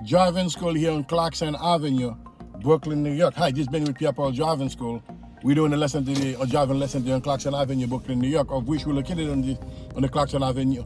Driving School here on Clarkson Avenue, Brooklyn, New York. Hi, this is Benny with Pierre Driving School. We're doing a lesson today, a driving lesson today on Clarkson Avenue, Brooklyn, New York, of which we're located on the Clarkson Avenue,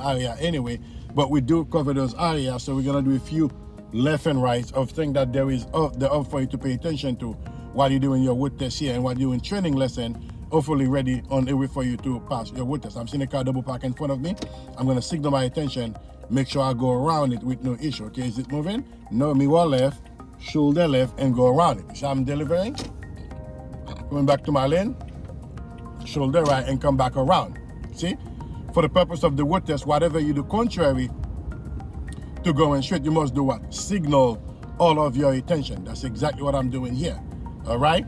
area anyway. But we do cover those areas, so we're gonna do a few left and rights of things that there is for you to pay attention to while you're doing your road test here and while you're doing training lesson. Hopefully ready on the way for you to pass your road test. I'm seeing a car double park in front of me. I'm gonna signal my attention. Make sure I go around it with no issue. Okay, is it moving? No, me wall left, shoulder left, and go around it. So I'm delivering. Going back to my lane, shoulder right, and come back around. See? For the purpose of the road test, whatever you do contrary to going straight, you must do what? Signal all of your attention. That's exactly what I'm doing here. All right?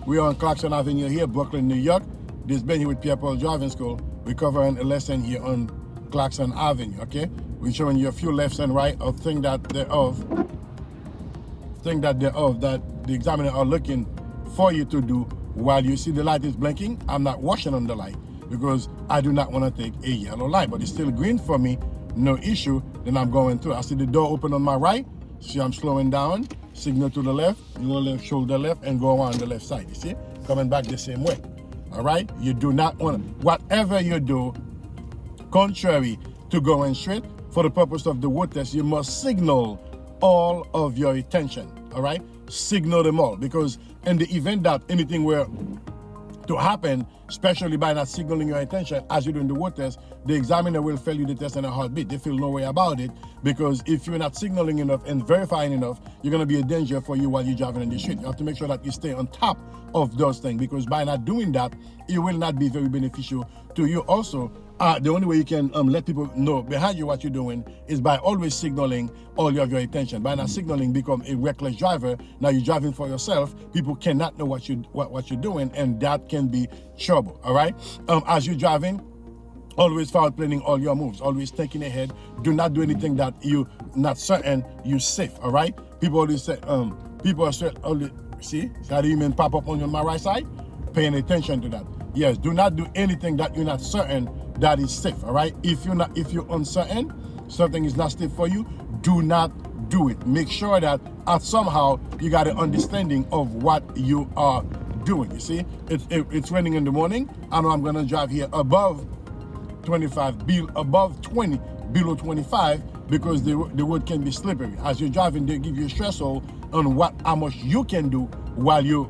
We are on Clarkson Avenue here, Brooklyn, New York. This is Ben here with Pierre Driving School. We're covering a lesson here on Clarkson Avenue, okay? We're showing you a few lefts and right of things that the examiner are looking for you to do while you see the light is blinking. I'm not washing on the light because I do not want to take a yellow light, but it's still green for me, no issue. Then I'm going through. I see the door open on my right. See, I'm slowing down. Signal to the left, lower left, shoulder left, and go around the left side. You see? Coming back the same way. All right? You do not want to, whatever you do, contrary to going straight, for the purpose of the road test, you must signal all of your attention. All right? Signal them all. Because in the event that anything were to happen, especially by not signaling your attention as you're doing the road test, the examiner will fail you the test in a heartbeat. They feel no way about it, because if you're not signaling enough and verifying enough, you're going to be a danger for you while you're driving in the street. You have to make sure that you stay on top of those things, because by not doing that, it will not be very beneficial to you. Also, the only way you can let people know behind you what you're doing is by always signaling all of your attention. By not signaling, become a reckless driver. Now you're driving for yourself. People cannot know what you're doing, and that can be trouble. All right. As you're driving, always forward planning all your moves. Always thinking ahead. Do not do anything that you not certain you're safe. All right. People always say, people are always, see that email pop up on my right side. Paying attention to that. Yes. Do not do anything that you're not certain that is safe. All right. If you're uncertain, something is not safe for you, do not do it. Make sure that somehow you got an understanding of what you are doing. You see, it's raining in the morning. I know I'm gonna drive here above 25, above 20, below 25, because the road can be slippery. As you're driving, they give you a threshold on how much you can do while you're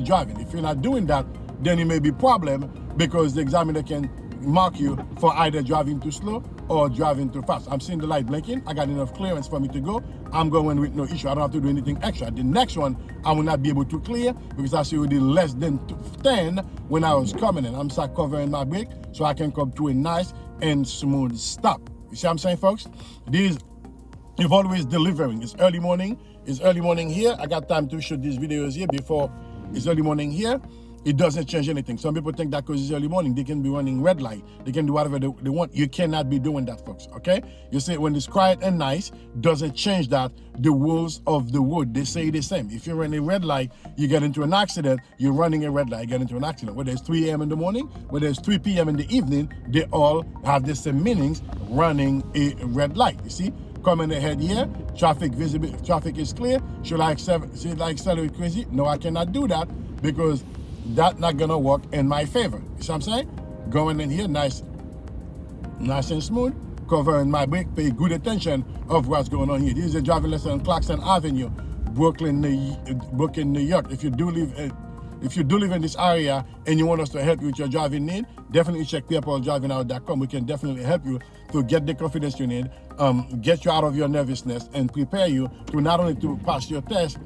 driving. If you're not doing that, then it may be a problem, because the examiner can mark you for either driving too slow or driving too fast. I'm seeing the light blinking. I got enough clearance for me to go. I'm going with no issue. I don't have to do anything extra. The next one, I will not be able to clear, because I see already less than 10 when I was coming in. I'm start covering my brake so I can come to a nice and smooth stop. You see what I'm saying, folks? You've always delivering. It's early morning. It's early morning here. I got time to shoot these videos here before it's early morning here. It doesn't change anything. Some people think that because it's early morning, they can be running red light. They can do whatever they want. You cannot be doing that, folks, okay? You see, when it's quiet and nice, doesn't change that. The rules of the road, they say the same. If you're running a red light, you get into an accident, you're running a red light, you get into an accident. Whether it's 3 a.m. in the morning, whether it's 3 p.m. in the evening, they all have the same meanings, running a red light, you see? Coming ahead here, traffic is clear. Should I accelerate crazy? No, I cannot do that, because that's not gonna work in my favor. You see what I'm saying? Going in here, nice and smooth, covering my brake, pay good attention of what's going on here. This is a driving lesson on Clarkson Avenue, Brooklyn, New York. If you do live in this area and you want us to help you with your driving need, definitely check PierrePaulDrivingOut.com. We can definitely help you to get the confidence you need, get you out of your nervousness, and prepare you to not only to pass your test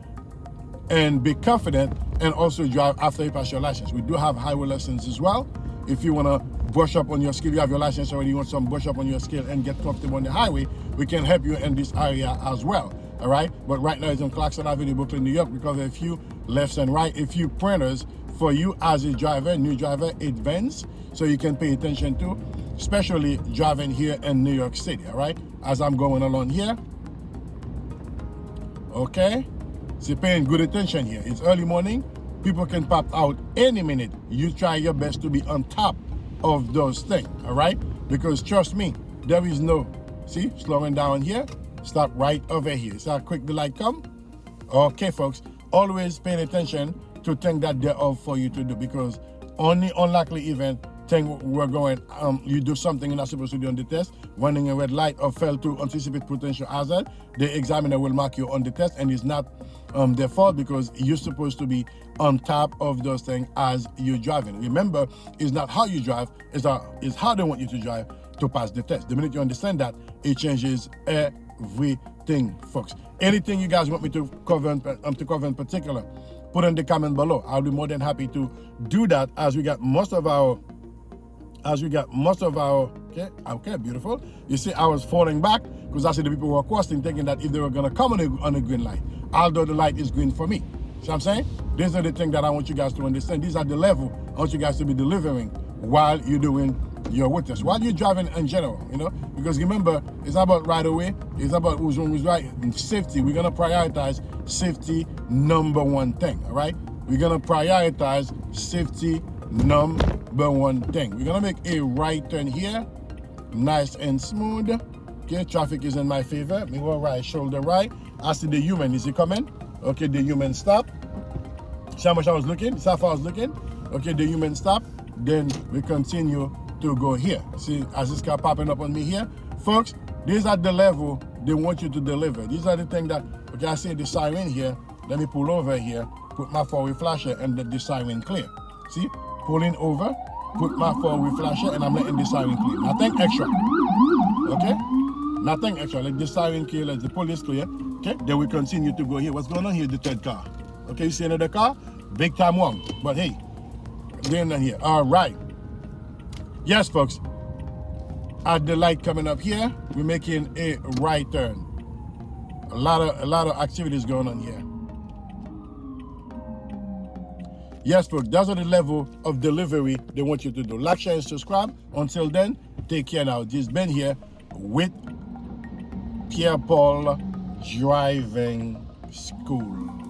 and be confident, and also drive after you pass your license. We do have highway lessons as well. If you want to brush up on your skill, you have your license already, you want some brush up on your skill and get comfortable on the highway, we can help you in this area as well. All right? But right now it's on Clarkson Avenue, Brooklyn, New York. We cover a few lefts and right, a few pointers for you as a driver, new driver, advanced, so you can pay attention to, especially driving here in New York City. All right? As I'm going along here. Okay? So paying good attention here. It's early morning. People can pop out any minute. You try your best to be on top of those things, all right? Because trust me, there is no See, slowing down here, stop right over here. See how quick the light come? Okay, folks, always paying attention to things that they're off for you to do, because only unlikely event thing we're going, you do something you're not supposed to do on the test, running a red light or fail to anticipate potential hazard, the examiner will mark you on the test, and it's not their fault, because you're supposed to be on top of those things as you're driving. Remember, it's not how you drive, it's how they want you to drive to pass the test. The minute you understand that, it changes everything, folks. Anything you guys want me to cover in particular, put in the comment below. I'll be more than happy to do that, as we got most of our okay, beautiful. You see, I was falling back because I see the people were crossing, thinking that if they were gonna come on a green light, although the light is green for me. See what I'm saying? These are the things that I want you guys to understand. These are the level I want you guys to be delivering while you're doing your road test, while you're driving in general, you know, because remember, it's not about right away, it's about who's wrong, who's right, and safety. We're gonna prioritize safety, number one thing, all right? We're gonna prioritize safety, number one thing. We're gonna make a right turn here, nice and smooth. Okay, traffic is in my favor. Mirror right, shoulder right. I see the human, is he coming? Okay, the human stop. See how much I was looking? See how far I was looking? Okay, the human stop. Then we continue to go here. See, as this car popping up on me here, folks, these are the level they want you to deliver. These are the things that, okay, I see the siren here. Let me pull over here, put my forward flasher, and let the siren clear. See, pulling over, put my forward flasher, and I'm letting the siren clear. Nothing extra, okay? Nothing extra. Let the siren clear, let the police clear, okay? Then we continue to go here. What's going on here? The third car. Okay, you see another car? Big time one. But hey, they're not here. All right. Yes, folks. At the light coming up here, we're making a right turn. A lot of activities going on here. Yes, folks, those are the level of delivery they want you to do. Like, share, and subscribe. Until then, take care now. This has been here with Pierre Paul Driving School.